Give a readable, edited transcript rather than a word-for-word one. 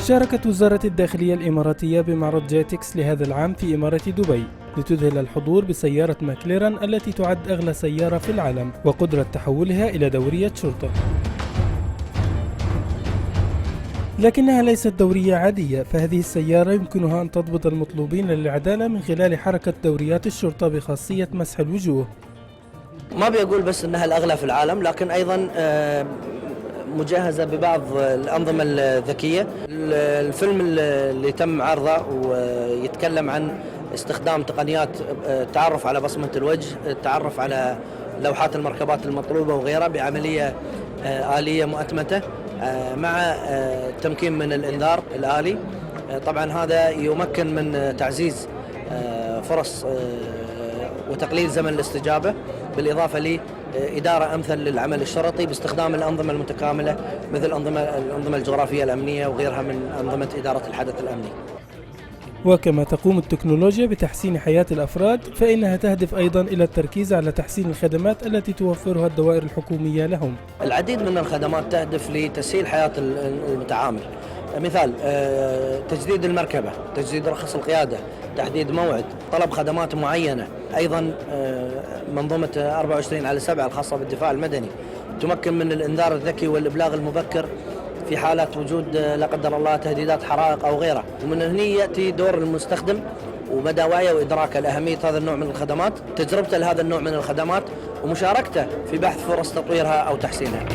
شاركت وزارة الداخلية الإماراتية بمعرض جيتكس لهذا العام في إمارة دبي لتذهل الحضور بسيارة ماكلارين التي تعد أغلى سيارة في العالم وقدرة تحولها إلى دورية شرطة. لكنها ليست دورية عادية، فهذه السيارة يمكنها أن تضبط المطلوبين للعدالة من خلال حركة دوريات الشرطة بخاصية مسح الوجوه. ما بيقول بس أنها الأغلى في العالم، لكن أيضا مجهزة ببعض الأنظمة الذكية. الفيلم اللي تم عرضه ويتكلم عن استخدام تقنيات التعرف على بصمة الوجه، التعرف على لوحات المركبات المطلوبة وغيرها بعملية آلية مؤتمتة مع التمكين من الإنذار الآلي. طبعا هذا يمكن من تعزيز فرص وتقليل زمن الاستجابة، بالإضافة لإدارة أمثل للعمل الشرطي باستخدام الأنظمة المتكاملة مثل الأنظمة الجغرافية الأمنية وغيرها من أنظمة إدارة الحدث الأمني. وكما تقوم التكنولوجيا بتحسين حياة الأفراد، فإنها تهدف أيضا إلى التركيز على تحسين الخدمات التي توفرها الدوائر الحكومية لهم. العديد من الخدمات تهدف لتسهيل حياة المتعامل، مثال تجديد المركبة، تجديد رخص القيادة، تحديد موعد، طلب خدمات معينة. أيضا منظومة 24/7 الخاصة بالدفاع المدني تمكن من الإنذار الذكي والإبلاغ المبكر في حالة وجود لا قدر الله تهديدات حرائق أو غيرها. ومن هنا يأتي دور المستخدم ومدى وعيه وإدراكه لأهمية هذا النوع من الخدمات، تجربته لهذا النوع من الخدمات ومشاركته في بحث فرص تطويرها أو تحسينها.